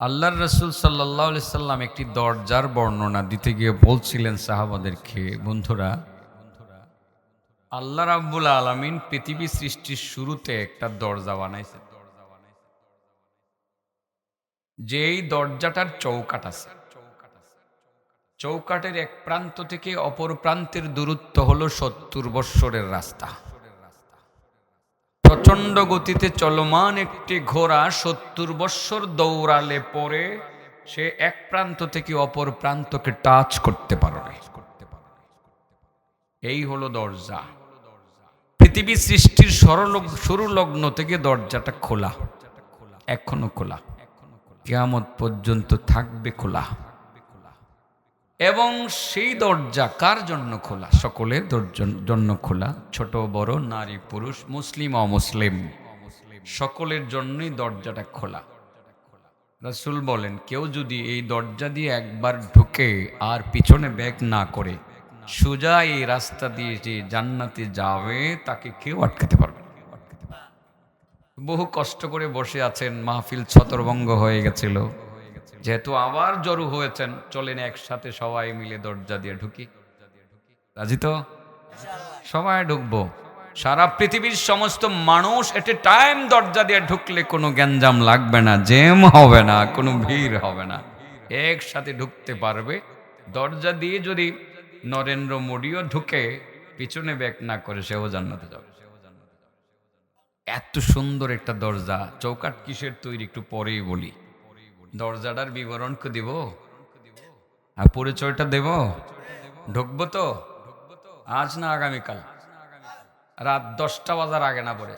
আল্লাহর রাসূল সাল্লাল্লাহু আলাইহি সাল্লাম একটি দরজার বর্ণনা দিতে গিয়ে বলছিলেন সাহাবাদেরকে, বন্ধুরা, আল্লাহ রাব্বুল আলামিন পৃথিবী সৃষ্টির শুরুতে একটা দরজা বানাইছেন। যেই দরজাটার চৌকাঠ আছে, চৌকাঠের এক প্রান্ত থেকে অপর প্রান্তের দূরত্ব হলো ৭০ বৎসরের রাস্তা। প্রচণ্ড গতিতে চলমান একটি ঘোড়া ৭০ বৎসর দৌড়ালে পরে সে এক প্রান্ত থেকে অপর প্রান্তকে টাচ করতে পারবে। এই হলো দরজা। পৃথিবী সৃষ্টির শুরু লগ্ন থেকে দরজাটা খোলা, এখনো খোলা, কিয়ামত পর্যন্ত থাকবে খোলা। এবং সেই দরজা কার জন্য খোলা? সকলের জন্য খোলা, ছোট বড়, নারী পুরুষ, মুসলিম অমুসলিম, সকলের জন্যই দরজাটা খোলা। রাসূল বলেন, কেউ যদি এই দরজা দিয়ে একবার ঢুকে আর পিছনে ব্যাক না করে সোজা এই রাস্তা দিয়ে যে জান্নাতে যাবে, তাকে কেউ আটকাতে পারবে না। বহু কষ্ট করে বসে আছেন, মাহফিল ছতরভঙ্গ হয়ে গেছিল, যেহেতু আবার জড়ো হয়েছেন, চলেন একসাথে সবাই মিলে দরজা দিয়ে ঢুকি। রাজি তো? সবাই ঢুকবো। সারা পৃথিবীর সমস্ত মানুষ এট এ টাইম দরজা দিয়ে ঢুকলে কোনো গ্যাঞ্জাম লাগবে না, জ্যাম হবে না, কোনো ভিড় হবে না, একসাথে ঢুকতে পারবে। দরজা দিয়ে যদি নরেন্দ্র মোদীও ঢুকে পিছনে ব্যাক না করে, সেও জান্নাতে যাবে। এত সুন্দর একটা দরজা। চৌকাঠ কিসের তৈরি একটু পরেই বলি। দরজাটার বিবরণ কি দিব আর পরিচয়টা দেব? ঢুকবো তো আজ না আগামীকাল? রাত 10টা বাজার আগে না পরে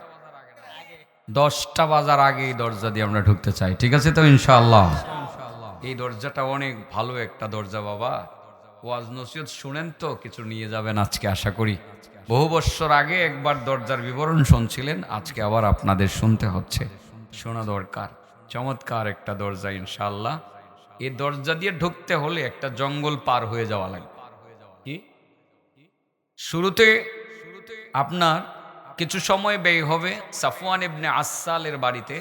10টা বাজার আগে এই দরজা দিয়ে আমরা ঢুকতে চাই। ঠিক আছে তো ইনশাআল্লাহ? এই দরজাটা অনেক ভালো একটা দরজা বাবা। ওয়াজ নসিহত শুনেন তো, কিছু নিয়ে যাবেন আজকে আশা করি। বহু বছর আগে একবার দরজার বিবরণ শুনছিলেন, আজকে আবার আপনাদের শুনতে হচ্ছে, শোনা দরকার। চমৎকার একটা দরজা ইনশাআল্লাহ। এই দরজা দিয়ে ঢুকতে হলে একটা জঙ্গল পার হয়ে যাওয়া লাগবে। কি? শুরুতে আপনার কিছু সময় ব্যয় হবে সাফওয়ান ইবনে আসালের বাড়িতে,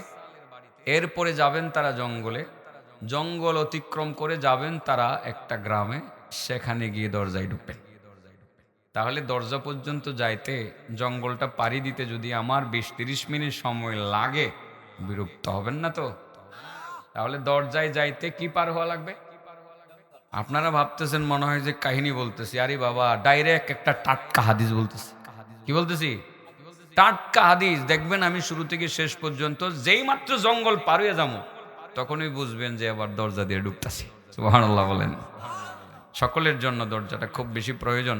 এরপরে যাবেন তারা জঙ্গলে, জঙ্গল অতিক্রম করে যাবেন তারা একটা গ্রামে, সেখানে গিয়ে দরজায় ঢুকবেন। তাহলে দরজা পর্যন্ত যাইতে, জঙ্গলটা পাড়ি দিতে যদি আমার 20-30 মিনিট সময় লাগে, বিরক্ত হবেন না তো? তাহলে দরজায় যাইতে কি পার হওয়া লাগবে? আপনারা ভাবতেছেন মনে হয় যে কাহিনী বলতেছি, আরে বাবা ডাইরেক্ট একটা টাটকা হাদিস বলতেছি। কি বলতেছি? টাটকা হাদিস। দেখবেন আমি শুরু থেকে শেষ পর্যন্ত যেই মাত্র জঙ্গল পার হয়ে যাবো, তখনই বুঝবেন যে আবার দরজা দিয়ে ঢুকতেছি। সুবহানাল্লাহ বলেন। সকলের জন্য দরজাটা খুব বেশি প্রয়োজন,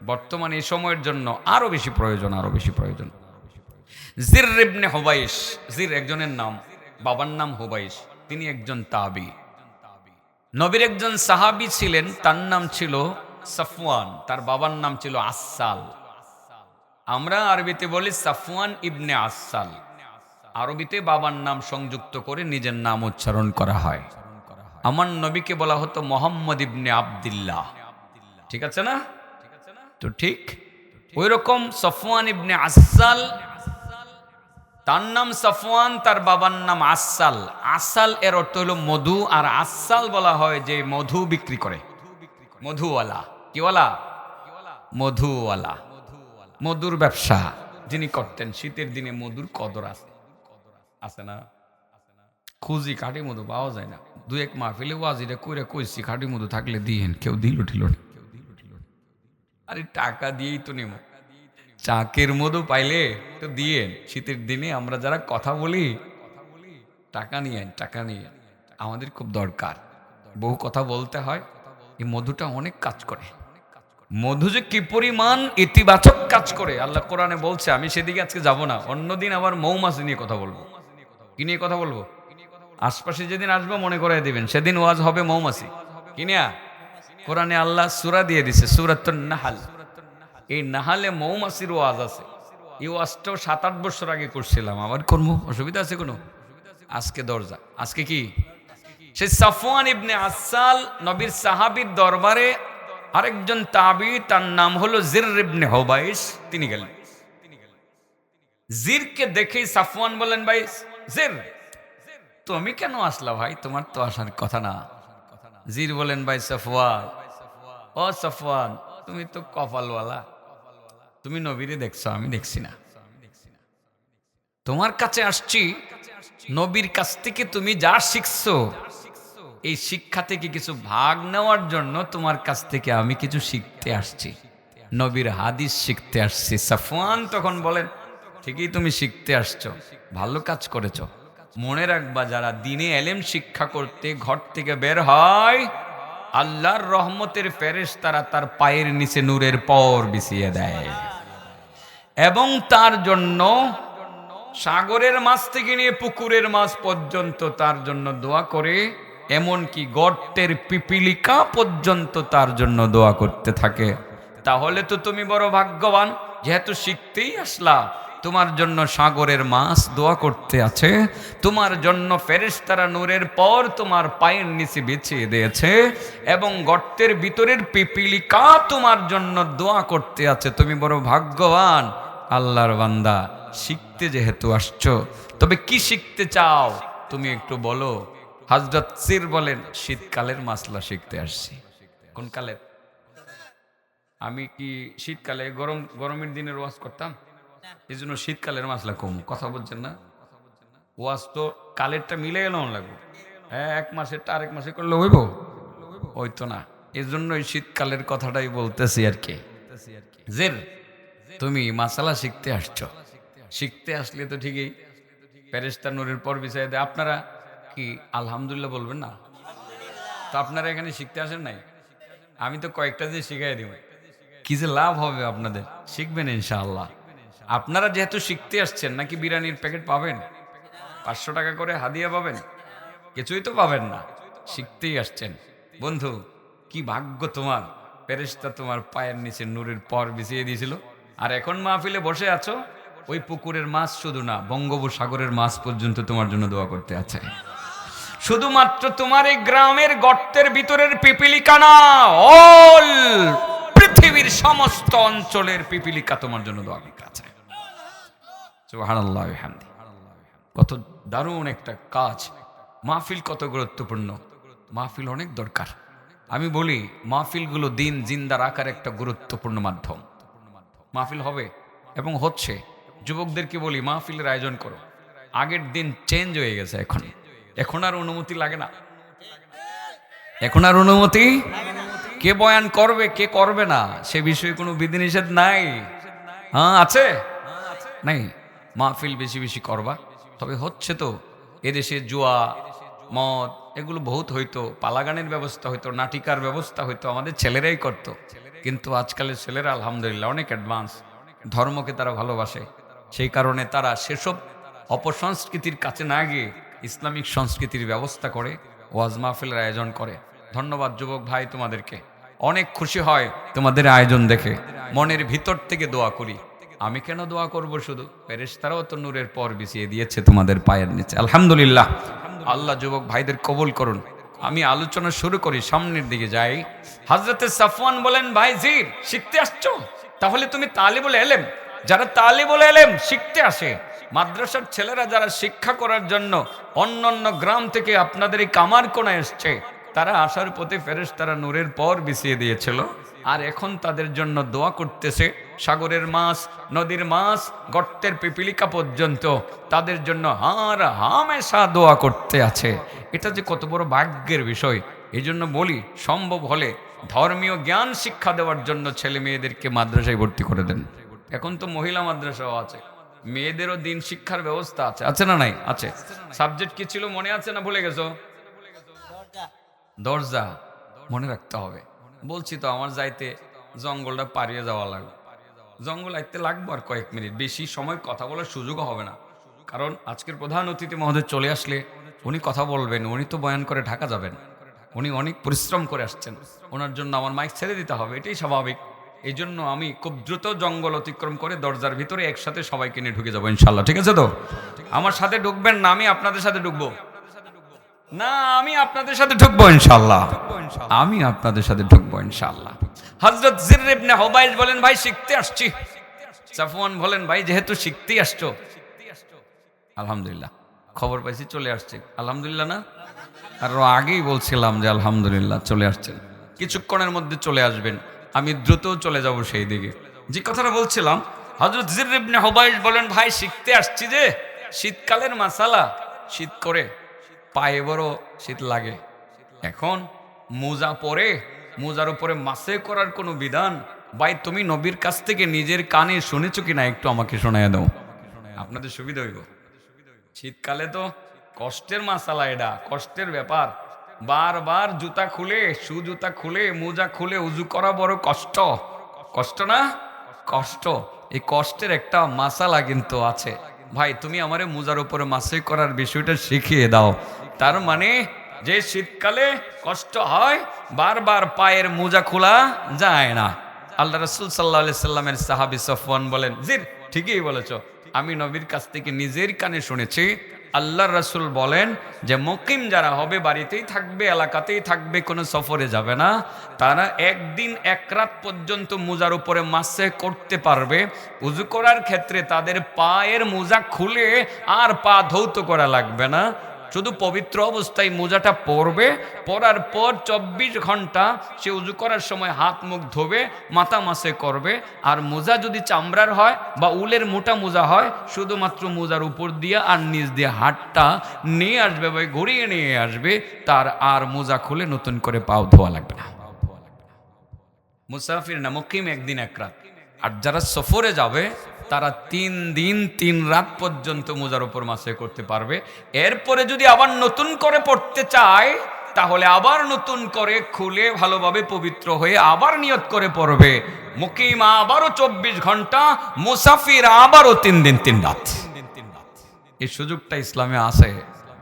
বর্তমানে এই সময়ের জন্য আরো বেশি প্রয়োজন, আরো বেশি প্রয়োজন। জির ইবনে হুবাইশ, জির একজনের নাম, বাবার নাম হুবাইশ, তিনি একজন তাবি। নবীর একজন সাহাবী ছিলেন, তার নাম ছিল সাফওয়ান, তার বাবার নাম ছিল আসাল। আমরা আরবিতে বলি সাফওয়ান ইবনে আসাল। আরবিতে বাবার নাম সংযুক্ত করে নিজের নাম উচ্চারণ করা হয়। আমার নবীকে বলা হতো মোহাম্মদ ইবনে আব্দুল্লাহ। ঠিক আছে না? তো ঠিক ওই রকম সাফওয়ান ইবনে আসাল, তার নাম সাফওয়ান, তার বাবার নাম আসাল। আসাল এর অর্থ হলো মধু, আর আসাল বলা হয় যে মধু বিক্রি করে, মধুওয়ালা। কিওয়ালা? মধুওয়ালা। মধুর ব্যবসা যিনি করতেন। শীতের দিনে মধুর কদর আছে, আছে না? খুঁজি খাঁটি মধু পাওয়া যায় না। দু এক মাহফিলে ওয়াজিটা কইরা কইছি খাঁটি মধু থাকলে দিয়েন, কেউ দিল ঠিল না। আরে টাকা দিয়েই তো নেব, চাকের মধু পাইলে তো দিয়েন। শীতের দিনে আমরা যারা কথা বলি, টাকা নিয়েন, টাকা নিয়েন, আমাদের খুব দরকার। বহু কথা বলতে হয়। এই মধুটা অনেক কাজ করে। মধু যে কি পরিমাণ ইতিবাচক কাজ করে আল্লাহ কোরআনে বলছে, আমি সেদিকে আজকে যাব না। অন্যদিন আবার মৌমাছি নিয়ে কথা বলবো। কি নিয়ে কথা বলবো? আশপাশে যেদিন আসবো মনে করাই দিবেন, সেদিন ওয়াজ হবে মৌমাছি। কি নিয়া? কোরআনে আল্লাহ সূরা দিয়ে দিছে, সূরাতুন নাহাল। এই নাহালে মৌমাছির ওয়াজ আছে। এই ওয়াজটাও 7-8 বছর আগে করছিলাম, আবার করবো, অসুবিধা আছে কোনো? আজকে দরজা, আজকে কি? সেই সাফওয়ান ইবনে আসাল নবীর সাহাবীর দরবারে আরেকজন তাবি, তার নাম হলো জির ইবনে হুবাইশ, তিনি গেলেন। জিরকে দেখেই সাফওয়ান বলেন, ভাই জির, তুমি কেন আসলা ভাই, তোমার তো আসার কথা না। জির বলেন, ভাই সফওয়ান, ও সফওয়ান, তুমি তো কপালওয়ালা, তুমি নবীরে দেখছো, আমি দেখছি না। তোমার কাছে আসছি, নবীর কাছ থেকে তুমি যা শিখছো এই শিক্ষা থেকে কিছু ভাগ নেওয়ার জন্য তোমার কাছ থেকে আমি কিছু শিখতে আসছি, নবীর হাদিস শিখতে আসছি। সাফওয়ান তখন বলেন, ঠিকই তুমি শিখতে আসছো, ভালো কাজ করেছো। মনে রাখবা, যারা দ্বীনে এলেম শিক্ষা করতে ঘর থেকে বের হয়, আল্লাহর রহমতের ফেরেশতারা তার পায়ের নিচে নূরের পর বিছিয়ে দেয়, এবং তার জন্য সাগরের মাছ থেকে নিয়ে পুকুরের মাছ পর্যন্ত তার জন্য দোয়া করে, এমনকি গর্তের পিপিলিকা পর্যন্ত তার জন্য দোয়া করতে থাকে। তাহলে তো তুমি বড় ভাগ্যবান, যেহেতু শিখতেই আসলা, তোমার জন্য সাগরের মাছ দোয়া করতে আছে, তোমার জন্য ফেরেশতারা নূরের পর তোমার পায়ের নিচে বিছিয়ে দিয়েছে, এবং গর্তের ভিতরের পিপিলিকা তোমার জন্য দোয়া করতে আছে। তুমি বড় ভাগ্যবান আল্লাহর বান্দা, শিখতে যেহেতু আসছো। তবে কি শিখতে চাও তুমি একটু বলো। হযরত সির বলেন, শীতকালের মাসলা শিখতে আসছি। কোন কালের? আমি কি শীতকালে গরমের দিনের ওয়াজ করতাম, এই জন্য শীতকালের মাসলা কম। কথা বলছেন না? ওয়াজ তো কালেরটা মিলে এলো লাগবে, এক মাসেরটা আরেক মাসে করলে হইব? হইতো না। এই জন্য শীতকালের কথাটাই বলতেছি আর কি। জের, তুমি মাসালা শিখতে আসছো, শিখতে আসলে তো ঠিকই ফেরেশতা নূরের পর বিছায় দেয়। আপনারা কি আলহামদুলিল্লাহ বলবেন না? তো আপনারা এখানে শিখতে আসেন নাই? আমি তো কয়েকটা দিয়ে শিখাই দিব, কি যে লাভ হবে আপনাদের। শিখবেন ইনশাআল্লাহ। আপনারা যেহেতু শিখতে আসছেন, নাকি বিরিয়ানির প্যাকেট পাবেন, 500 টাকা করে হাদিয়া পাবেন? কিছুই তো পাবেন না, শিখতেই আসছেন। বন্ধু, কি ভাগ্য তোমার, ফেরেশতা তোমার পায়ের নিচে নূরের পর বিছিয়ে দিয়েছিল, আর এখন মাহফিলে বসে আছো। ওই পুকুরের মাছ শুধু না, বঙ্গোপসাগরের মাছ পর্যন্ত তোমার জন্য দোয়া করতে আছে। শুধুমাত্র তোমার এই গ্রামের গর্তের ভিতরের পিপিলিকা না, অল পৃথিবীর সমস্ত অঞ্চলের পিপিলিকা তোমার জন্য দোয়া করতে আছে। সুবহানাল্লাহ ওয়া বিহামদিহি। কত দারুণ একটা কাজ। মাহফিল কত গুরুত্বপূর্ণ, মাহফিল অনেক দরকার। আমি বলি, মাহফিলগুলো দিন জিন্দা রাখার একটা গুরুত্বপূর্ণ মাধ্যম। মাহফিল হবে এবং হচ্ছে। যুবকদেরকে বলি, মাহফিলের আয়োজন করো। আগের দিন চেঞ্জ হয়ে গেছে, এখন আর অনুমতি লাগে না। এখন আর অনুমতি, কে বয়ান করবে কে করবে না সে বিষয়ে কোনো বিধিনিষেধ নাই। হ্যাঁ, আছে নাই? মাহফিল বেশি বেশি করবা। তবে হচ্ছে তো, এদেশে জুয়া, মদ এগুলো বহুত হইতো, পালাগানের ব্যবস্থা হইতো, নাটিকার ব্যবস্থা হইতো, আমাদের ছেলেরাই করতো। কিন্তু আজকালের ছেলেরা আলহামদুলিল্লাহ অনেক অ্যাডভান্স, ধর্মকে তারা ভালোবাসে। সেই কারণে তারা সেসব অপসংস্কৃতির কাছে না গিয়ে ইসলামিক সংস্কৃতির ব্যবস্থা করে, ওয়াজ মাহফিলের আয়োজন করে। ধন্যবাদ যুবক ভাই তোমাদেরকে, অনেক খুশি হয় তোমাদের আয়োজন দেখে। মনের ভিতর থেকে দোয়া করি, আমি কেন দোয়া করব, শুধু ফেরেশতারাও তো নূরের পর বিছিয়ে দিয়েছে তোমাদের পায়ের নিচে। আলহামদুলিল্লাহ, আল্লাহ যুবক ভাইদের কবুল করুন। আমি আলোচনা শুরু করি, সামনের দিকে যাই। হযরতে সাফওয়ান বলেন, ভাই জির, শিখতে আসছো? তাহলে তুমি তালিবুল ইলম, যারা তালিবুল ইলম শিখতে আসে, মাদ্রাসার ছেলেরা যারা শিক্ষা করার জন্য অন্য অন্য গ্রাম থেকে আপনাদের এই কামারকোনায় এসছে, তারা আসার পথে ফেরেশতারা নূরের পর বিছিয়ে দিয়েছিল, আর এখন তাদের জন্য দোয়া করতেছে। সাগরের মাছ, নদীর মাছ, গর্তের পিপিলিকা পর্যন্ত তাদের জন্য হার হামেশা দোয়া করতে আছে। এটা যে কত বড় ভাগ্যের বিষয়। এই জন্য বলি, সম্ভব হলে ধর্মীয় জ্ঞান শিক্ষা দেওয়ার জন্য ছেলে মেয়েদেরকে মাদ্রাসায় ভর্তি করে দেন। এখন তো মহিলা মাদ্রাসাও আছে, মেয়েদেরও দিন শিক্ষার ব্যবস্থা আছে, আছে না নাই? আছে। সাবজেক্ট কি ছিল মনে আছে না ভুলে গেছো? দরজা, মনে রাখতে হবে। বলছি তো, আমার যাইতে জঙ্গলটা পাড়িয়ে যাওয়া লাগবে, জঙ্গল আইতে লাগবে আর কয়েক মিনিট, বেশি সময় কথা বলার সুযোগও হবে না। কারণ আজকের প্রধান অতিথি মহোদয় চলে আসলে উনি কথা বলবেন, উনি তো বয়ান করে ঢাকা যাবেন, উনি অনেক পরিশ্রম করে আসছেন, ওনার জন্য আমার মাইক ছেড়ে দিতে হবে, এটাই স্বাভাবিক। এই জন্য আমি খুব দ্রুত জঙ্গল অতিক্রম করে দরজার ভিতরে একসাথে সবাইকে নিয়ে ঢুকে যাবো ইনশাল্লাহ। ঠিক আছে তো? আমার সাথে ঢুকবেন না, আমি আপনাদের সাথে ঢুকবো না, আমি আপনাদের সাথে ঢুকবো ইনশাল্লাহ, আমি আপনাদের সাথে ঢুকবো ইনশাল্লাহ। হযরত জির ইবনে হুবাইস বলেন, ভাই শিখতে আসছি। সাফওয়ান বলেন, ভাই যেহেতু শিখতেই আসছো, আলহামদুলিল্লাহ খবর পাইছি চলে আসছে, আলহামদুলিল্লাহ না? আর আগেই বলছিলাম যে আলহামদুলিল্লাহ চলে আসছেন, কিছুক্ষণের মধ্যে চলে আসবেন, আমি দ্রুত চলে যাব সেই দিকে। যে কথাটা বলছিলাম, হযরত জির ইবনে হুবাইশ বলেন, ভাই শিখতে আসছি যে শীতকালের মাসালা, শীত করে পায়ে বড় শীত লাগে, এখন মোজা পরে মোজার উপরে মাসে করার কোনো বিধান, ভাই তুমি নবীর কাছ থেকে নিজের কানে শুনেছো কিনা একটু আমাকে শোনায় দাও, আপনাদের সুবিধা হইব। শীতকালে তো কষ্টের মাসালা, এটা কষ্টের ব্যাপার, বারবার জুতা খুলে জুতা খুলে মোজা খুলে উজু করা বড় কষ্ট, কষ্ট না? কষ্ট। এই কষ্টের একটা মাসালা কিন্তু আছে, ভাই তুমি আমারে মোজার উপরে মাসে করার বিষয়টা শিখিয়ে দাও। তার মানে যে শীতকালে কষ্ট হয়, বারবার পায়ের মোজা খোলা যায় না। আল্লাহ রাসূল সাল্লাল্লাহু আলাইহি সাল্লামের সাহাবী সফওয়ান বলেন, জির ঠিকই বলেছো, আমি নবীর কাছ থেকে নিজের কানে শুনেছি, আল্লাহর রাসূল বলেন যে মুকিম যারা হবে, বাড়িতেই থাকবে, এলাকাতেই থাকবে, কোনো সফরে যাবে না, তারা একদিন এক রাত পর্যন্ত মোজার উপরে মাসে করতে পারবে। উযু করার ক্ষেত্রে তাদের পায়ের মোজা খুলে আর পা ধৌত করা লাগবে না, শুধু পবিত্র অবস্থায় মোজাটা পরবে, পরার পর 24 ঘন্টা সে উজু করার সময় হাত মুখ ধোবে, মাথা মাসে করবে। আর মোজা যদি চামড়ার হয় বা উলের মোটা মোজা হয়, শুধুমাত্র মোজার উপর দিয়ে আর নিচ দিয়ে হাতটা নিয়ে আসবে, ভাই ঘুরিয়ে নিয়ে আসবে, তার আর মোজা খুলে নতুন করে পাও ধোয়া লাগবে না। মুসাফির না, মুকিম একদিন এক রাত। আর যারা সফরে যাবে তারা 3 দিন 3 রাত পর্যন্ত মোজার উপর মাসে করতে পারবে। এরপরে যদি আবার নতুন করে পড়তে চায়, তাহলে আবার নতুন করে খুলে ভালোভাবে পবিত্র হয়ে আবার নিয়ত করে পড়বে। মুকিম আবারও 24 ঘন্টা, মুসাফির আবারও 3 দিন 3 রাত। এই সুযোগটা ইসলামে আছে,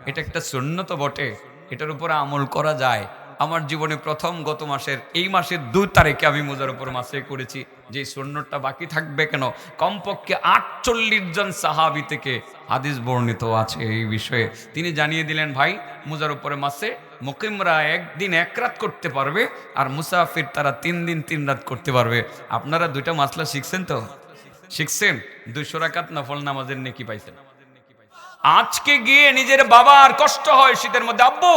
এটা একটা সুন্নত বটে, এটার উপরে আমল করা যায়। আমার জীবনে প্রথম গত মাসের এই মাসের 2 তারিখে আমি মোজার উপর মাসে করেছি। যে সুন্নতটা বাকি থাকবে কেন? কমপক্ষে 48 জন সাহাবী থেকে হাদিস বর্ণিত আছে এই বিষয়ে। তিনি জানিয়ে দিলেন, ভাই মোজার উপরে মাসে মুকিমরা একদিন এক রাত করতে পারবে, আর মুসাফির তারা 3 দিন 3 রাত করতে পারবে। আপনারা 2টা মাসলা শিখছেন তো? শিখছেন? 200 রাকাত নফল নামাজের নেকি পাইছেন। আজকে গিয়ে নিজের বাবার কষ্ট হয় শীতের মধ্যে, আব্বু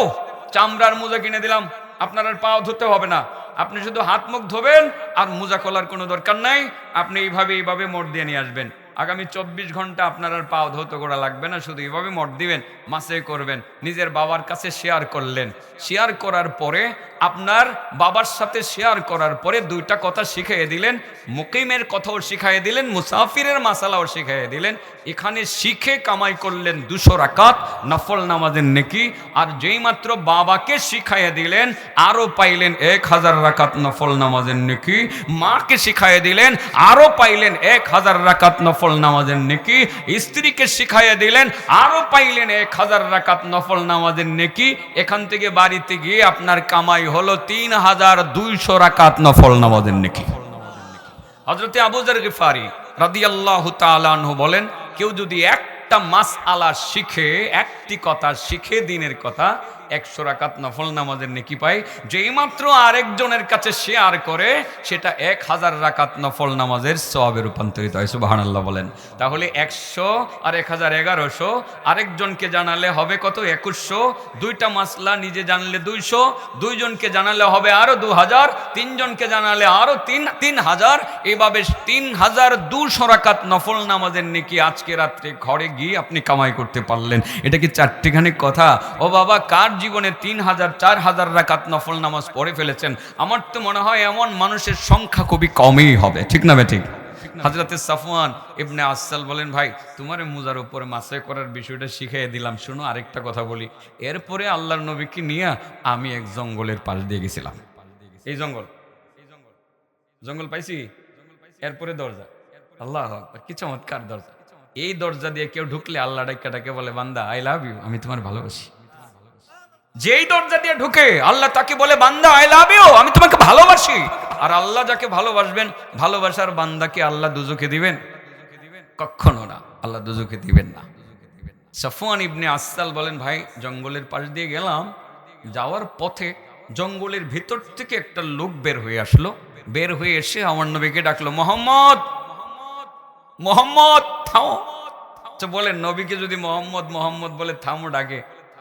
চামড়ার মোজা কিনে দিলাম, আপনার আর পাও ধুতে হবে না, আপনি শুধু হাত মুখ ধোবেন, আর মোজা খোলার কোনো দরকার নাই, আপনি এইভাবে মোড় দিয়ে নিয়ে আসবেন। আগামী 24 ঘন্টা আপনার আর পাও ধৌত করা লাগবে না, শুধু এইভাবে মোড় দিবেন, মাসে করবেন। নিজের বাবার কাছে শেয়ার করলেন, শেয়ার করার পরে আপনার বাবার সাথে শেয়ার করার পরে 2টা কথা শিখিয়ে দিলেন, মুকিমের কথাও শিখাইয়ে দিলেন, মুসাফিরের মাসালাও শিখাইয়ে দিলেন। এখানে শিখে কামাই করলেন 200 রাকাত নফল নামাজের নেকি। আর যেই মাত্র বাবাকে শিখাইয়ে দিলেন, আরো পাইলেন 1000 রাকাত নফল নামাজের নেকি। মাকে শিখাইয়ে দিলেন, আরো পাইলেন 1000 রাকাত নফল নামাজের নেকি। স্ত্রীকে শিখাইয়ে দিলেন, আরো পাইলেন 1000 রাকাত নফল নামাজের নেকি। এখান থেকে বাড়িতে গিয়ে আপনার কামাই হলো 3200 রাকাত নফল নামাজের নেকি। হযরতে আবু যর গিফারি রাদিয়াল্লাহু তাআলা আনহু বলেন, কেউ যদি একটা মাসআলা শিখে, একটি কথা শিখে, দিনের কথা, 100 রাকাত নফল নামাজের নেকি পায়। যেই মাত্র আরেকজনের কাছে শেয়ার করে, সেটা 1000 রাকাত নফল নামাজের সওয়াবে রূপান্তরিত হয়। সুবহানাল্লাহ বলেন। তাহলে 100 আর 1000 1100, আরেকজনকে জানালে হবে কত? 2100। 2টা মাসলা নিজে জানলে 200, 2 জনকে জানালে হবে আরো 2000, 3 জনকে জানালে আরো 3000। এইভাবে 3200 রাকাত নফল নামাজের নেকি আজকে রাত্রে ঘরে গিয়ে আপনি কামাই করতে পারলেন। এটা কি চারটিখানি কথা? ও বাবা, কার জীবনে 3000 4000 রাকাত নফল নামাজ পড়ে ফেলেছেন? আমার তো মনে হয় এমন মানুষের সংখ্যা খুবই কমই হবে, ঠিক না বেঠিক? হযরতে সাফওয়ান ইবনে আসাল বলেন, ভাই তোমার মোজার উপরে মাসে করার বিষয়টা শিখিয়ে দিলাম, শোনো আরেকটা কথা বলি। এরপরে আল্লাহর নবীকে নিয়ে আমি এক জঙ্গলের পাশ দিয়ে গেছিলাম। এই জঙ্গল পাইছি, এরপরে দরজা, আল্লাহ আকবার, কি চমৎকার দরজা। এই দরজা দিয়ে কেউ ঢুকলে আল্লাহ ডাকে বলে, বান্দা আই লাভ ইউ, আমি তোমার ভালোবাসি। যেই দরজা দিয়ে ঢুকে আল্লাহ তাকে বলে, বান্দা আই লাভ ইউ, আমি তোমাকে ভালোবাসি। আর আল্লাহ যাকে ভালোবাসবেন, ভালোবাসার বান্দাকে আল্লাহ দুজকে দিবেন? কখনো না, আল্লাহ দুজকে দিবেন না। সাফওয়ান ইবনে আসাল বলেন, ভাই জঙ্গলের পাশ দিয়ে গেলাম, যাওয়ার পথে জঙ্গলের ভিতর থেকে একটা লোক বের হয়ে আসলো। বের হয়ে এসে আমার নবীকে ডাকলো, মোহাম্মদ, মোহাম্মদ থামো। তো বলেন নবীকে যদি মোহাম্মদ মোহাম্মদ বলে থামো ডাকে,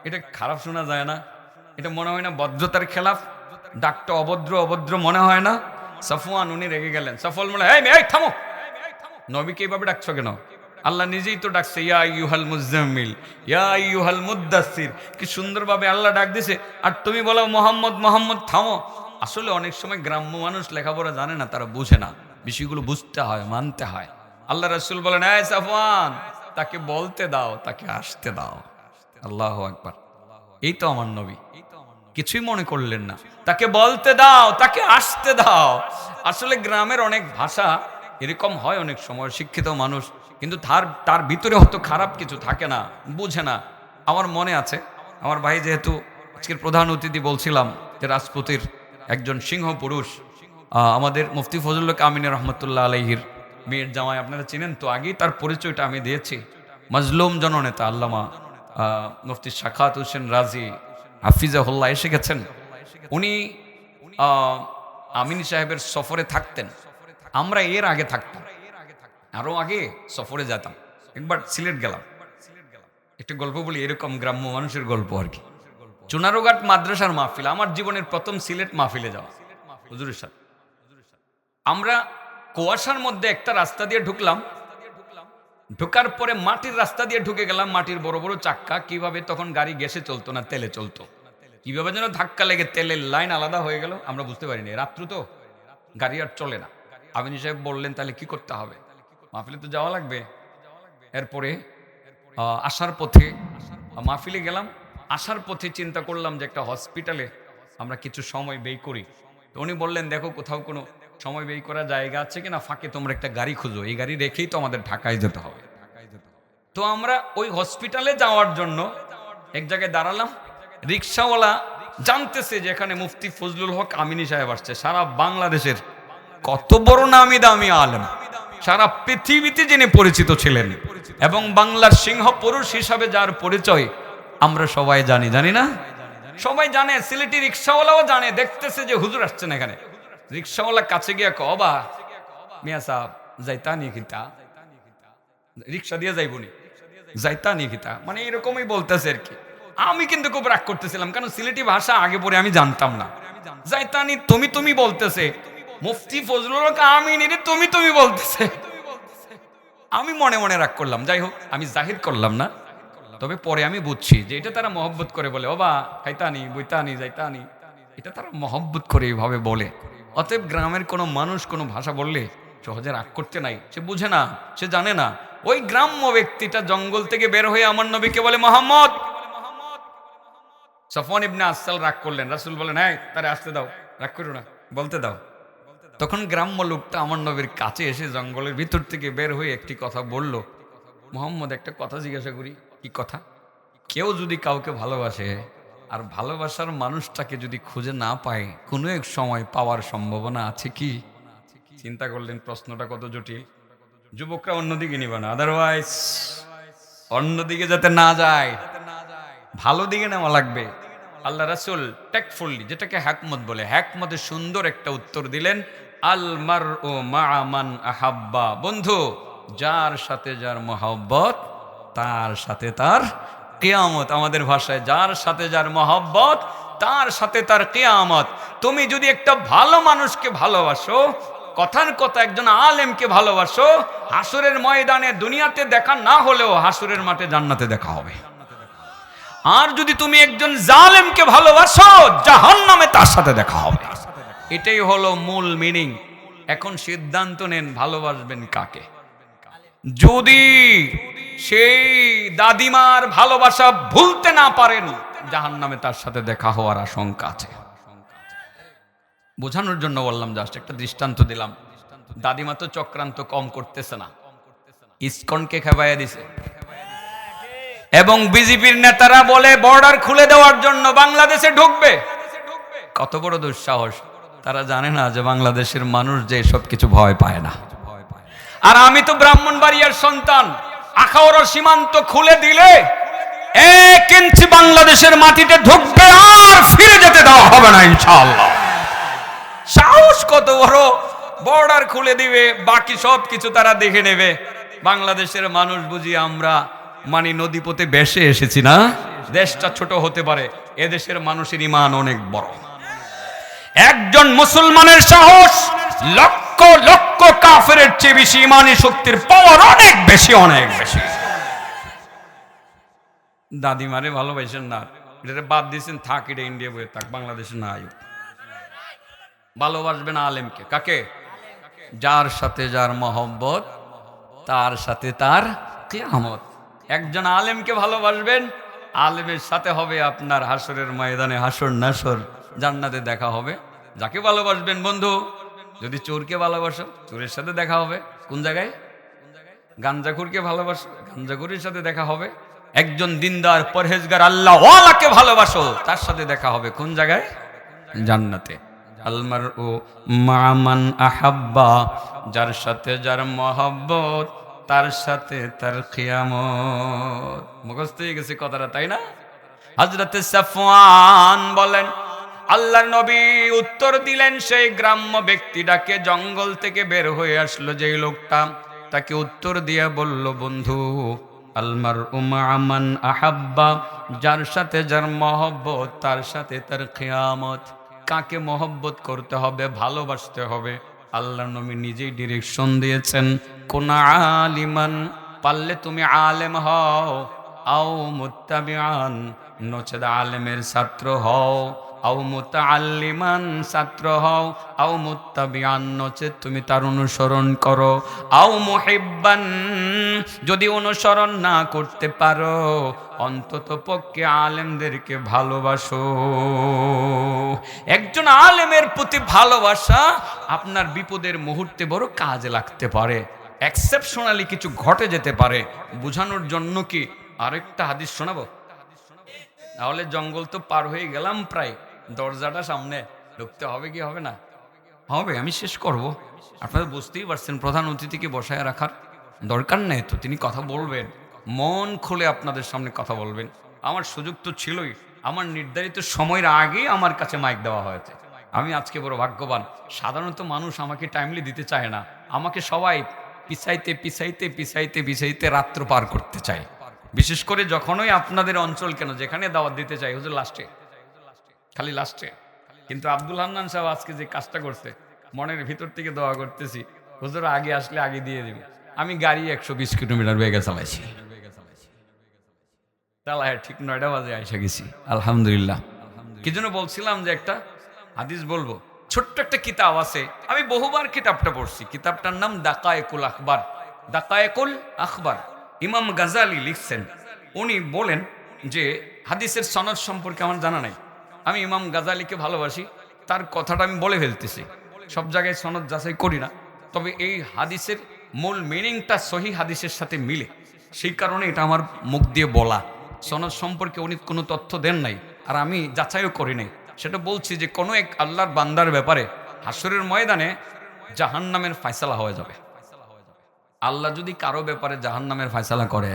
এটা খারাপ শোনা যায় না? এটা মনে হয় না ভদ্রতার খেলাফ? ডাকটা অভদ্র অভদ্র মনে হয় না? সাফওয়ান উনি রেগে গেলেন। সাফওয়ান বলে এই থামো, নবীকে এইভাবে ডাকছো কেন? আল্লাহ নিজেই তো ডাকছে ইয়া আইয়ুহাল মুজাম্মিল ইয়া আইয়ুহাল মুদ্দাসসির, কি সুন্দরভাবে আল্লাহ ডাক দিছে, আর তুমি বলো মোহাম্মদ মোহাম্মদ থামো। আসলে অনেক সময় গ্রাম্য মানুষ লেখাপড়া জানে না, তারা বুঝে না, বিষয়গুলো বুঝতে হয়, মানতে হয়। আল্লাহ রাসূল বলেন এই সাফওয়ান, তাকে বলতে দাও, তাকে আসতে দাও। আল্লাহু আকবার। এই তো আমার নবী, কিছুই মনে করলেন না, তাকে বলতে দাও, তাকে আসতে দাও। আসলে গ্রামের অনেক ভাষা এরকম হয়, অনেক সময় শিক্ষিত মানুষ কিন্তু তার ভিতরে হয়তো খারাপ কিছু থাকে না, বুঝে না। আমার মনে আছে, আমার ভাই যেহেতু আজকের প্রধান অতিথি, বলছিলাম যে রাজপুতের একজন সিংহ পুরুষ, আমাদের মুফতি ফজলুল হক আমিনী রহমতুল্লাহ আলাইহির মেয়ের জামাই, আপনারা চিনেন তো, আগেই তার পরিচয়টা আমি দিয়েছি। মাজলুম জননেতা আল্লামা মুফতি সাখাত হোসেন রাজি হাফিজাহুল্লাহ এসে গেছেন। উনি আমিনী সাহেবের সফরে থাকতেন, আমরা এর আগে থাকতাম, আরো আগে সফরে যেতাম। একবার সিলেট গেলাম, একটা গল্প বলি, এরকম গ্রাম্য মানুষের গল্প আর কি। চুনারুঘাট মাদ্রাসার মাহফিল, আমার জীবনের প্রথম সিলেট মাহফিলে যাওয়া হুজুরের সাথে। আমরা কুয়াশার মধ্যে একটা রাস্তা দিয়ে ঢুকলাম, ঢোকার পরে মাটির রাস্তা দিয়ে ঢুকে গেলাম, মাটির বড় বড় চাক্কা, কিভাবে তখন গাড়ি গ্যাসে চলতো না, তেলে চলতো, কিভাবে যেন ধাক্কা লেগে তেলের লাইন আলাদা হয়ে গেল, আমরা বুঝতে পারিনি। রাত্র তো, গাড়ি আর চলে না। আমিনী সাহেব বললেন তাহলে কি করতে হবে, মাহফিলে তো যাওয়া লাগবে। এরপরে আসার পথে মাহফিলে গেলাম, আসার পথে চিন্তা করলাম যে একটা হসপিটালে আমরা কিছু সময় ব্যয় করি। তো উনি বললেন দেখো কোথাও কোনো সময় ব্যয় করার জায়গা আছে কিনা, ফাঁকে তোমরা একটা গাড়ি খুঁজো, এই গাড়ি রেখেই তো আমাদের ঢাকায় যেতে হবে। তো আমরা ওই হসপিটালে যাওয়ার জন্য এক জায়গায় দাঁড়ালাম। রিক্সাওয়ালা জানতেছে যে এখানে মুফতি ফজলুল হক আমিনী সাহেব আসছে, সারা বাংলাদেশের কত বড় নামি দামি আলেম, সারা পৃথিবীতে যিনি পরিচিত ছিলেন, এবং বাংলার সিংহ পুরুষ হিসাবে যার পরিচয় আমরা সবাই জানি, জানি না? সবাই জানে, সিলেটি রিক্সাওয়ালাও জানে। দেখতেছে যে হুজুর আসছেন এখানে, রিক্সাওয়ালা কাছে গিয়া কবা মিয়া সাহেব যাইতা নি খিতা, রিক্সা দিয়ে যাইবনি, যাইতা নি খিতা, মানে এরকমই বলতেছে আর কি। আমি কিন্তু খুব রাগ করতেছিলাম, কারণ সিলেটি ভাষা আগে পরে আমি জানতাম না। যাইতানি তুমি তুমি বলতেছে, মুফতি ফজলুল হক আমিনী তুমি তুমি বলতেছে। আমি মনে মনে রাগ করলাম, যাই হোক আমি জাহির করলাম না। তবে পরে আমি বুঝছি যে এটা তারা মহব্বত করে বলে, বাবা খাইতানি বইতানি যাইতানি, এটা তারা মহব্বত করে এইভাবে বলে। অতএব গ্রামের কোনো মানুষ কোনো ভাষা বললে সহজে রাগ করতে নাই, সে বুঝে না, সে জানে না। ওই গ্রাম্য ব্যক্তিটা জঙ্গল থেকে বের হয়ে আমার নবীকে বলে মোহাম্মদ। সফওয়ান ইবনে আসাল রাগ করলেন, রাসূল বলেন হ্যাঁ তারে আসতে দাও, রাগ করো না, বলতে দাও। তখন গ্রাম্য লোকটা আমার নবীর কাছে এসে জঙ্গলের ভিতর থেকে বের হয়ে একটি কথা বলল, মোহাম্মদ একটা কথা জিজ্ঞাসা করি। কি কথা? কেউ যদি কাউকে ভালোবাসে আর ভালোবাসার মানুষটাকে যদি খুঁজে না পায়, কোনো এক সময় পাওয়ার সম্ভাবনা আছে কি? চিন্তা করলেন প্রশ্নটা কত জটিল। যুবকরা অন্যদিকে নিবে না, আদারওয়াইজ অন্যদিকে যাতে না যায়, ভালো দিকে নেওয়া লাগবে। আল্লাহ রাসূল টেকফুলি, যেটাকে হ্যাকমত বলে, হ্যাকমতে সুন্দর একটা উত্তর দিলেন, আল মারউ মা'a মান আহাব্বা। বন্ধু, যার সাথে যার মহব্বত তার সাথে তার কিয়ামত। আমাদের ভাষায় যার সাথে যার মহব্বত তার সাথে তার কিয়ামত। তুমি যদি একটা ভালো মানুষকে ভালোবাসো, কথার কথা একজন আলেমকে ভালোবাসো, হাসরের ময়দানে দুনিয়াতে দেখা না হলেও হাসরের মাঠে জান্নাতে দেখা হবে। আর যদি তুমি একজন জালেমকে ভালোবাসো, জাহান্নামে তার সাথে দেখা হবে। এটাই হলো মূল মিনিং। এখন সিদ্ধান্ত নেন ভালোবাসবেন কাকে। যদি সেই দাদিমার ভালোবাসা ভুলতে না পারেন, জাহান্নামে তার সাথে দেখা হওয়ার আশঙ্কা আছে। বোঝানোর জন্য বললাম, জাস্ট একটা দৃষ্টান্ত দিলাম। দাদিমা তো চক্রান্ত কম করতেছে না, ইসকনকে খেপাইয়া দিছে, এবং বিজেপির নেতারা বলে বর্ডার খুলে দেওয়ার জন্য বাংলাদেশে ঢুকবে। কত বড় দুঃসাহস! তারা জানে না যে বাংলাদেশের মানুষ যে সব কিছু ভয় পায় না। আর আমি তো ব্রাহ্মণবাড়িয়ার সন্তান, আখাউড়া সীমান্ত খুলে দিলে 1 ইঞ্চি বাংলাদেশের মাটিতে ঢুকবে আর ফিরে যেতে দেওয়া হবে না ইনশাআল্লাহ। সাহস কত বড়! বর্ডার খুলে দিবে, বাকি সব কিছু তারা দেখে নেবে। বাংলাদেশের মানুষ বুঝি আমরা মানে নদীপথে ভেসে এসেছি না? দেশটা ছোট হতে পারে, এদেশের মানুষের ঈমান অনেক বড়। একজন মুসলমানের সাহস লক্ষ লক্ষ কাফেরের চেয়ে বেশি, ঈমানী শক্তির পাওয়ার অনেক বেশি, অনেক বেশি। দাদিমারে ভালোবাসেন না, এটা বাদ দিয়েছেন, থাক, এটা ইন্ডিয়া বইয়ে থাক, বাংলাদেশে না আয়ু। ভালোবাসবেন আলেমকে, কাকে? যার সাথে যার মহব্বত তার সাথে তার কিয়ামত। একজন আলেমকে ভালোবাসবেন, আলেমের সাথে হবে আপনার হাসরের ময়দানে হাসর নাসর, জান্নাতে দেখা হবে। যাকে ভালোবাসবেন বন্ধু, যদি চোরকে ভালোবাসো, চোরের সাথে দেখা হবে কোন জায়গায়? গাঞ্জাখুরকে ভালোবাসো, গাঞ্জাখুরের সাথে দেখা হবে। একজন দিনদার পরহেজগার আল্লাহওয়ালাকে ভালোবাসো, তার সাথে দেখা হবে কোন জায়গায়? জান্নাতে। আলমারউ মা মান আহাব্বা, যার সাথে যার মহব্বত তার সাথে তার কিয়ামত। মুখস্থ হয়ে গেছে কথাটা, তাই না? হযরতে সাফওয়ান বলেন, আল্লাহর নবী উত্তর দিলেন সেই গ্রাম্য ব্যক্তিটাকে, জঙ্গল থেকে বের হয়ে আসলো যেই লোকটা, তাকে উত্তর দিয়া বলল, বন্ধু, আলমারউ মা মান আহাব্বা, যার সাথে যার মহব্বত তার সাথে তার কিয়ামত। কাকে মহব্বত করতে হবে, ভালোবাসতে হবে? আল্লাহর নবী নিজেই ডিরেকশন দিয়েছেন, কোন আলিমান, পারলে তুমি আলেম হও, আও মুত্তাবিআন, নচেদ আলেমের ছাত্র হও, আও মুতাআল্লিমান, ছাত্র হও, আও মুত্তাবিআন, নচেদ তুমি তার অনুসরণ করো, আও মুহিব্বান, যদি অনুসরণ না করতে পারো অন্তত পক্ষে আলেমদেরকে ভালোবাসো। একজন আলেমের প্রতি ভালোবাসা আপনার বিপদের মুহূর্তে বড় কাজে লাগতে পারে, এক্সেপশনালি কিছু ঘটে যেতে পারে। বোঝানোর জন্য কি আরেকটা হাদিস শোনাবো? তাহলে জঙ্গল তো পার হয়ে গেলাম, প্রায় দরজাটা সামনে, ঢুকতে হবে কি হবে না? হবে। আমি শেষ করব। আপনারা বুঝতেই পারছেন, প্রধান অতিথিকে বসায় রাখার দরকার নেই তো, তিনি কথা বলবেন, মন খুলে আপনাদের সামনে কথা বলবেন। আমার সুযোগ তো ছিলই, আমার নির্ধারিত সময়ের আগেই আমার কাছে মাইক দেওয়া হয়েছে। আমি আজকে বড় ভাগ্যবান। সাধারণত মানুষ আমাকে টাইমলি দিতে চায় না, আমাকে সবাই পিছাইতে পিছাইতে পিছাইতে পিছাইতে রাত্র পার করতে চায়। বিশেষ করে যখনই আপনাদের অঞ্চল কেন, যেখানে দাওয়াত দিতে চাই, হুজুর লাস্টে, খালি লাস্টে। কিন্তু আব্দুল হান্নান সাহেব আজকে যে কাজটা করছে, মনের ভিতর থেকে দোয়া করতেছি, হুজুর আগে আসলে আগে দিয়ে দিবে। আমি গাড়ি 120 কিলোমিটার বেগে চালাইছি, চালায় ঠিক 9টা বাজে এসে গেছি, আলহামদুলিল্লাহ। কি জন্য বলছিলাম যে একটা হাদিস বলবো, ছোট্ট একটা কিতাব আছে, আমি বহুবার কিতাবটা পড়ছি, কিতাবটার নাম দাকায়েকুল আখবার। দাকায়েকুল আখবার, ইমাম গাজালি লিখছেন। উনি বলেন যে হাদিসের সনদ সম্পর্কে আমার জানা নাই, আমি ইমাম গাজালিকে ভালোবাসি, তার কথাটা আমি বলে ফেলতেছি। সব জায়গায় সনদ যাচাই করি না, তবে এই হাদিসের মূল মিনিংটা সহি হাদিসের সাথে মিলে, সেই কারণে এটা আমার মুখ দিয়ে বলা। সনদ সম্পর্কে উনি কোনো তথ্য দেন নাই, আর আমি যাচাইও করি নাই। সেটা বলছি যে কোনো এক আল্লাহর বান্দার ব্যাপারে হাসরের ময়দানে জাহান্নামের ফয়সালা হয়ে যাবে। আল্লাহ যদি কারো ব্যাপারে জাহান্নামের ফয়সালা করে,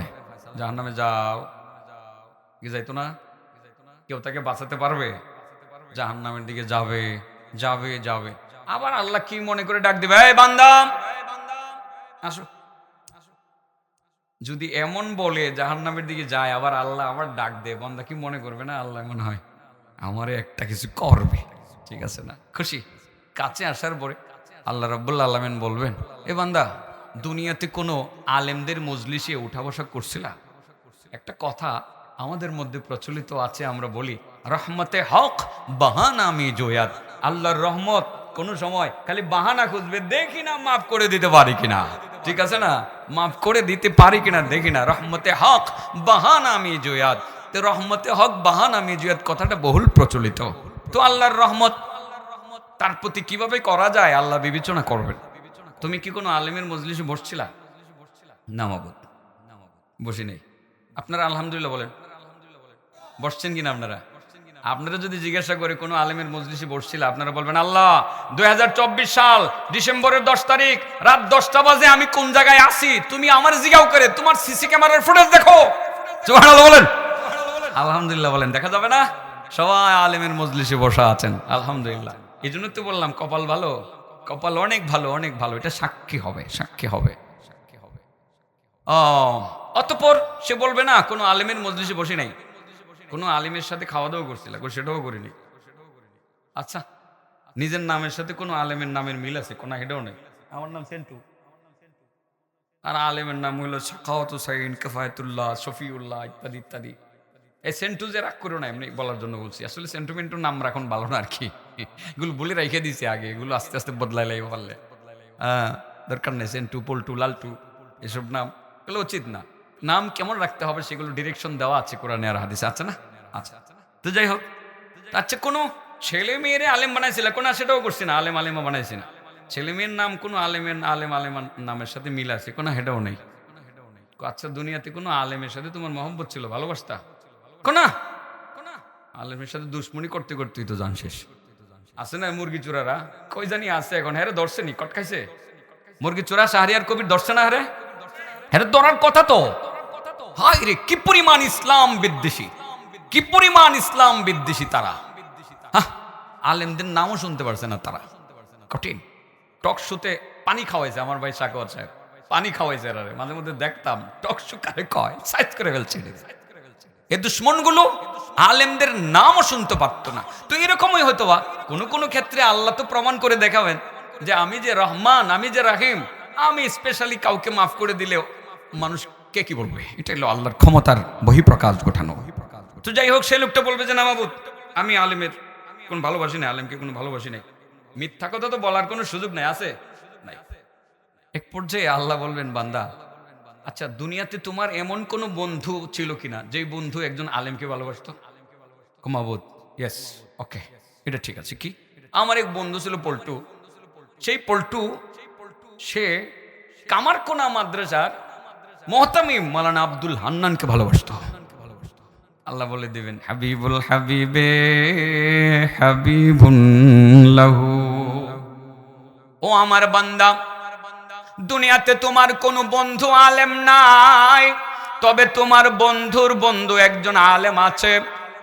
জাহান্নামে যাও, কি যাইতো না, কেউ তাকে বাঁচাতে পারবে? জাহান্নামের দিকে যাবে যাবে যাবে, আবার আল্লাহ কি মনে করে ডাক দিবে, এই বান্দা আসো। যদি এমন বলে জাহান্নামের দিকে যায়, আবার আল্লাহ আবার ডাক দে, বান্দা কি মনে করবে না, আল্লাহ মনে হয় আমারে একটা কিছু করবে, ঠিক আছে না? খুশি। কাছে আসার পরে আল্লাহ রাব্বুল আলামিন বলবেন, এ বান্দা, দুনিয়াতে কোনো আলেমদের মজলিসে উঠা বসা করছিলা? একটা কথা আমাদের মধ্যে প্রচলিত আছে, আমরা বলি রহমতে হক বাহানা আমি জয়াত। আল্লাহর রহমত কোনো সময় খালি বাহানা খুঁজবে, দেখি না মাফ করে দিতে পারি কিনা, ঠিক আছে না? মাফ করে দিতে পারি কিনা দেখি না। রহমতে হক বাহানা আমি জয়াত, তো রহমতে হক বাহানা আমি জয়াত কথাটা বহুল প্রচলিত। তো আল্লাহর রহমত তার প্রতি কিভাবে করা যায় আল্লাহ বিবেচনা করবেন। তুমি কি কোনো আলেমের মজলিসে বসছিলা? না মাবুদ, বসি নেই। আপনারা আলহামদুলিল্লাহ বলেন, বসছেন কিনা? আপনারা যদি জিজ্ঞাসা করে কোনো আলেমের মজলিসে বসছিল, আপনারা বলবেন, আল্লাহ 2024 সাল ডিসেম্বরের 10 তারিখ রাত 10টা বাজে আমি কোন জায়গায় আছি, তুমি আমার জিজ্ঞাও করে তোমার সিসি ক্যামেরার ফুটেজ দেখো। সুবহানাল্লাহ বলেন, আলহামদুলিল্লাহ বলেন। দেখা যাবে না? সবাই আলেমের মজলিসে বসা আছেন, আলহামদুলিল্লাহ। এই জন্য তো বললাম কপাল ভালো, কপাল অনেক ভালো, অনেক ভালো। এটা সাক্ষী হবে, সাক্ষী হবে। অতঃপর সে বলবে না কোনো আলেমের মজলিসে বসি নাই, কোনো আলিমের সাথে খাওয়া দাওয়া করছিল, সেটাও করিনি। আচ্ছা, নিজের নামের সাথে কোনো আলেমের নামের মিল আছে? কোনো হেডাও নেই। আমার নাম সেন্টু, আর আলেমের নাম হইল সাখাওয়াত হুসাইন, কেফায়েতুল্লাহ, শফিউল্লাহ ইত্যাদি ইত্যাদি। এই সেন্টু যে রাগ করো না, এমনি বলার জন্য বলছি। আসলে সেন্টুমেন্টুর নাম রাখুন ভালো না আর কি, এগুলো বলে রেখে দিয়েছি আগে, এগুলো আস্তে আস্তে বদলাই লাগবে পারলে। হ্যাঁ, দরকার নেই সেন্টু, পল্টু, লালটু এসব নাম এগুলো উচিত না। নাম কেমন রাখতে হবে সেগুলো ডিরেকশন দেওয়া আছে কোরআনে আর হাদিসে, আছে না? আচ্ছা, তো যাই হোক, আচ্ছা কোনো ছেলে মেয়েরে আলেম বানাইছিল? কোনো সেটাও করছি না, আলেম আলেমা বানাইছি না। ছেলে মেয়ের নাম কোনো আলেমের আলেম আলেমান নামের সাথে মিল আছে? কোনো হেটাও নেই। আচ্ছা, দুনিয়াতে কোনো আলেমের সাথে তোমার মহব্বত ছিল, ভালোবাসতা? কোনা আলেমের সাথে দুশ্মনী করতে করতেই তো জান শেষ। আছে না মুরগি চোরারা, কই জানি আছে এখন। হ্যাঁ ধরছে নি, কট খাইছে মুরগি চোরা। শাহরিয়ার কবির ধরছে না? হ্যাঁ হ্যাঁ ধরার কথা তো। হায় রে, কি পরিমাণ ইসলাম বিদ্বেষী, কি পরিমাণ ইসলাম বিদ্বেষী তারা। আলেমদের নামও শুনতে পারছে না তারা, কঠিন। টক শুতে পানি খাওয়াইছে আমার ভাই সাকর সাহেব, পানি খাওয়াইছে। আরে মাঝে মধ্যে দেখতাম টক শু কারে কয়, সাইজ করে ফেলছে। এ দুশ্মনগুলো আলেমদের নামও শুনতে পারতো না। তো এরকমই হয়তো বা কোনো কোনো ক্ষেত্রে আল্লাহ তো প্রমাণ করে দেখাবেন যে আমি যে রহমান, আমি যে রাহিম, আমি স্পেশালি কাউকে মাফ করে দিলেও মানুষ কে কি বলবে, এটা হলো আল্লাহর ক্ষমতার বহিঃপ্রকাশ ঘটানো। তো যাই হোক, সে লোকটা বলবে যে না মাবুদ, আমি আলেমের কোন ভালোবাসি না, আলেমকে কোনো ভালোবাসি নাই। মিথ্যা কথা তো বলার কোনো সুযোগ নাই, আছে নাই। এক পর্যায়ে আল্লাহ বলবেন, বান্দা আচ্ছা দুনিয়াতে তোমার এমন কোন বন্ধু ছিল কিনা যেই বন্ধু একজন আলেমকে ভালোবাসতো? মাবুদ, ইয়েস, ওকে, এটা ঠিক আছে। কি? আমার এক বন্ধু ছিল পল্টু, সেই পল্টু সে কামারকোনা মাদ্রাসার মোহতামিম মাওলানা আব্দুল হান্নানকে ভালোবাসতো। আল্লাহ বলে দিবেন, হাবিবুল হাবিবে হাবিবুল্লাহু। ও আমার বান্দা, দুনিয়াতে তোমার কোনো বন্ধু আলেম নাই, তবে তোমার বন্ধুর বন্ধু একজন আলেম আছে।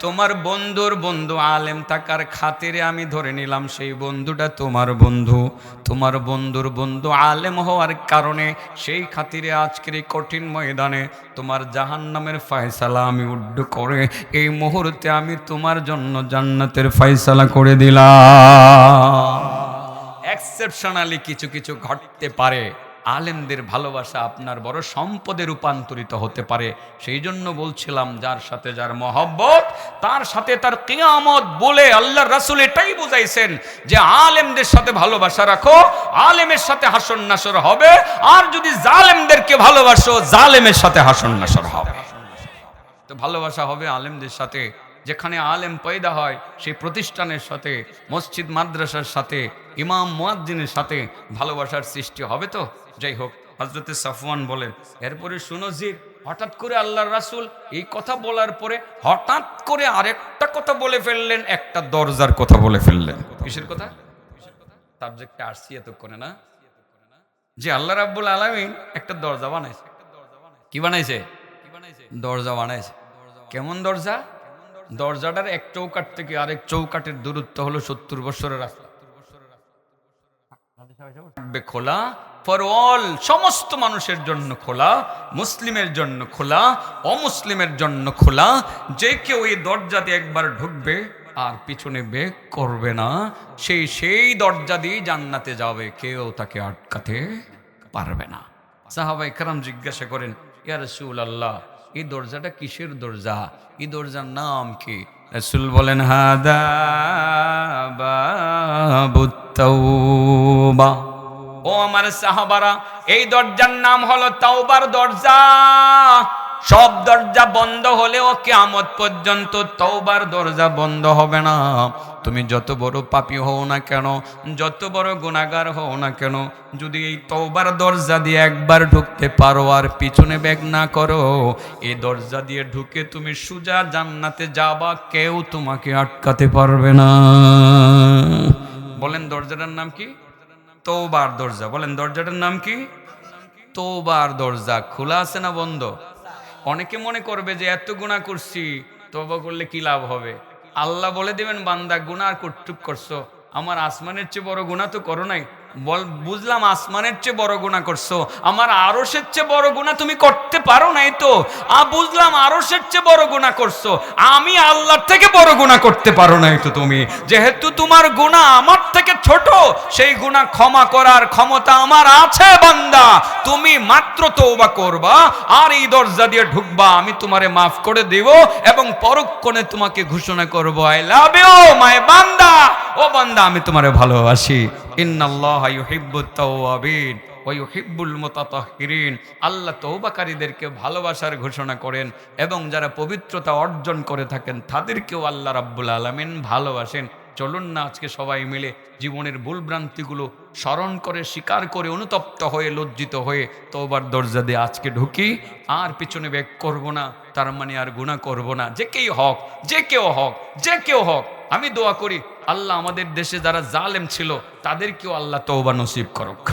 তোমার বন্ধুর বন্ধু আলেম থাকার খাতিরে আমি ধরে নিলাম সেই বন্ধুটা তোমার বন্ধু। তোমার বন্ধুর বন্ধু আলেম হওয়ার কারণে সেই খাতিরে আজকের এই কঠিন ময়দানে তোমার জাহান্নামের ফয়সালা আমি উড্ড করে এই মুহূর্তে আমি তোমার জন্য জান্নাতের ফয়সালা করে দিলাম। এক্সেপশনালি কিছু কিছু ঘটতে পারে, আলেমদের ভালোবাসা আপনার বড় সম্পদে রূপান্তরিত হতে পারে। সেই জন্য বলছিলাম, যার সাথে যার মহব্বত তার সাথে তার কিয়ামত বলে আল্লাহর রাসূল এটাই বুঝাইছেন যে আলেমদের সাথে ভালোবাসা রাখো, আলেমের সাথে হাসর নাসর হবে। আর যদি জালেমদেরকে ভালোবাসো, জালেমের সাথে হাসর নাসর হবে। তো ভালোবাসা হবে আলেমদের সাথে, যেখানে আলেম পয়দা হয় সেই প্রতিষ্ঠানের সাথে, মসজিদ মাদ্রাসার সাথে, ইমাম মুয়াজ্জিনের সাথে ভালোবাসার সৃষ্টি হবে। তো যাই হোক, হযরতে সাফওয়ান বলেন, এরপরে শুনো জি, হঠাৎ করে আল্লাহর রাসূল এই কথা বলার পরে হঠাৎ করে আরেকটা কথা বলে ফেললেন, একটা দরজার কথা বলে ফেললেন। কিসের কথা? সাবজেক্টে আসছি এতক্ষণে না, যে আল্লাহ রাব্বুল আলামিন একটা দরজা বানাইছে। কি বানাইছে? দরজা বানাইছে। কেমন দরজা? দরজাটার এক চৌকাট থেকে আরেক চৌকাটের দূরত্ব হলো 70 বছরের রাস্তা। খোলা ফর অল, সমস্ত মানুষের জন্য খোলা, মুসলিমের জন্য খোলা, অমুসলিমের জন্য খোলা। যে কেউ এই দরজা দিয়ে একবার ঢুকবে আর পিছনে বেক করবে না, সেই দরজা দিয়ে জান্নাতে যাবে, কেউ তাকে আটকাতে পারবে না। সাহাবায়ে কেরাম জিজ্ঞাসা করেন, ইয়া রাসূলুল্লাহ, এই দরজাটা কিসের দরজা? এই দরজার নাম কি? রাসূল বলেন, হাদা বাবুত তাওবা। ও আমার সাহাবারা, এই দরজার নাম হলো তাওবার দরজা। সব দরজা বন্ধ হলেও কিয়ামত পর্যন্ত তওবার দরজা বন্ধ হবে না। তুমি যত বড় পাপী হও না কেন, যত বড় গুনাহগার হও না কেন, যদি এই তওবার দরজা দিয়ে একবার ঢুকতে পারো আর পিছনে ব্যাক না করো, এই দরজা দিয়ে ঢুকে তুমি সোজা জান্নাতে যাবা, কেউ তোমাকে আটকাতে পারবে না। বলেন দরজাটার নাম কি? তওবার দরজা। বলেন দরজাটার নাম কি? তওবার দরজা। খোলা আছে না বন্ধ? অনেকে মনে করবে যে এত গুনাহ করছি, তওবা করলে কি লাভ হবে? আল্লাহ বলে দিবেন, বান্দা গুনাহ কতটুক করছো, আমার আসমানের চেয়ে বড় গুনাহ তো করো নাই, বুঝলাম আসমানের চেয়ে বড় গুনাহ করছো, আমার আরশের চেয়ে বড় গুনাহ তুমি করতে পারো নাই তো। বুঝলাম আরশের চেয়ে বড় গুনাহ করছো, আমি আল্লাহর থেকে বড় গুনাহ করতে পারো নাই তো তুমি। যেহেতু তোমার গুনাহ আমার থেকে ছোট, সেই গুনাহ ক্ষমা করার ক্ষমতা আমার আছে বান্দা। তুমি মাত্র তওবা করবা আর এই দরজা দিয়ে ঢুকবা, আমি তোমারে মাফ করে দেব এবং পরক্ষণে তোমাকে ঘোষণা করব, আই লাভ ইউ মাই বান্দা, ও বান্দা আমি তোমারে ভালোবাসি। ইন্নাল্লাহা ইউহিব্বুত তাওয়াবিন ওয়া ইউহিব্বুল মুতাতাহহিরিন। আল্লাহ তওবাকারীদেরকে ভালোবাসার ঘোষণা করেন এবং যারা পবিত্রতা অর্জন করে থাকেন তাদেরকেও আল্লাহ রাব্বুল আলামিন ভালোবাসেন। চলুন না আজকে সবাই মিলে জীবনের ভুলভ্রান্তিগুলো স্মরণ করে, স্বীকার করে, অনুতপ্ত হয়ে, লজ্জিত হয়ে তওবার দরজা দিয়ে আজকে ঢুকি, আর পিছনে ব্যাক করব না, তার মানে আর গুনাহ করব না। যে কেউ হক, যে কেউ হক, যে কেউ হক, আমি দোয়া করি আল্লাহ আমাদের দেশে যারা জালেম ছিল তাদেরকেও আল্লাহ তওবা নসিব করুক।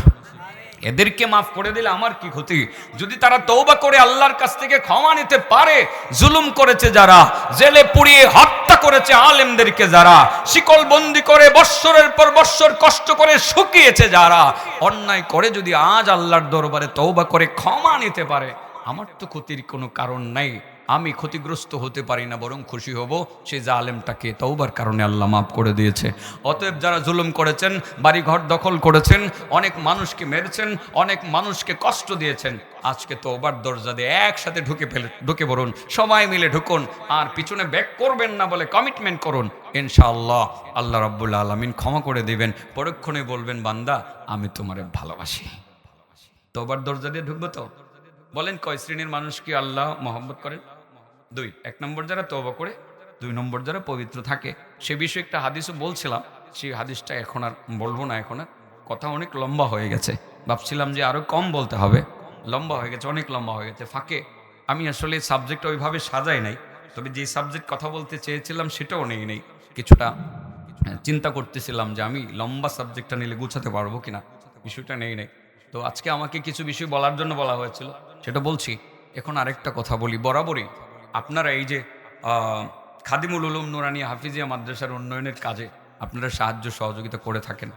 এদেরকে মাফ করে দিলে আমার কি ক্ষতি? যদি তারা তওবা করে আল্লাহর কাছ থেকে ক্ষমা নিতে পারে। জুলুম করেছে যারা, জেলে পুড়িয়ে হত্যা করেছে আলেমদেরকে যারা, শিকল বন্দি করে বৎসরের পর বৎসর কষ্ট করে শুকিয়েছে যারা, অন্যায় করে যদি আজ আল্লাহর দরবারে তওবা করে ক্ষমা নিতে পারে, আমার তো ক্ষতির কোনো কারণ নাই। আমি ক্ষতিগ্রস্ত হতে পারি না, বরং খুশি হব সেই জালেমটাকে তওবার কারণে আল্লাহ মাফ করে দিয়েছে। অতএব যারা জুলুম করেছেন, বাড়িঘর দখল করেছেন, অনেক মানুষকে মেরেছেন, অনেক মানুষকে কষ্ট দিয়েছেন, আজকে তওবার দরজা দিয়ে একসাথে ঢুকে পড়ুন, সবাই মিলে ঢুকুন, আর পিছনে ব্যাক করবেন না বলে কমিটমেন্ট করুন। ইনশাআল্লাহ আল্লাহ রাব্বুল আলামিন ক্ষমা করে দিবেন। পরক্ষণে বলবেন, বান্দা আমি তোমারে ভালোবাসি। তওবার দরজা দিয়ে ঢুকবো তো? বলেন কয় শ্রেণীর মানুষ কি আল্লাহ মহব্বত করেন? দুই। এক নম্বর যারা তওবা করে, দুই নম্বর যারা পবিত্র থাকে। সে বিষয়ে একটা হাদিসও বলছিলাম, সেই হাদিসটা এখন আর বলবো না, এখন আর কথা অনেক লম্বা হয়ে গেছে। ভাবছিলাম যে আরও কম বলতে হবে, লম্বা হয়ে গেছে, অনেক লম্বা হয়ে গেছে। ফাঁকে আমি আসলে সাবজেক্ট ওইভাবে সাজাই নাই, তবে যে সাবজেক্ট কথা বলতে চেয়েছিলাম সেটাও নেই কিছুটা চিন্তা করতেছিলাম যে আমি লম্বা সাবজেক্টটা নিলে গুছাতে পারবো কিনা, বিষয়টা নেই। তো আজকে আমাকে কিছু বিষয় বলার জন্য বলা হয়েছিল, সেটা বলছি। এখন আরেকটা কথা বলি, বরাবরই আপনারা এই যে খাদিমুল উলুম নুরানি হাফিজিয়া মাদ্রাসার উন্নয়নের কাজে আপনারা সাহায্য সহযোগিতা করে থাকেন,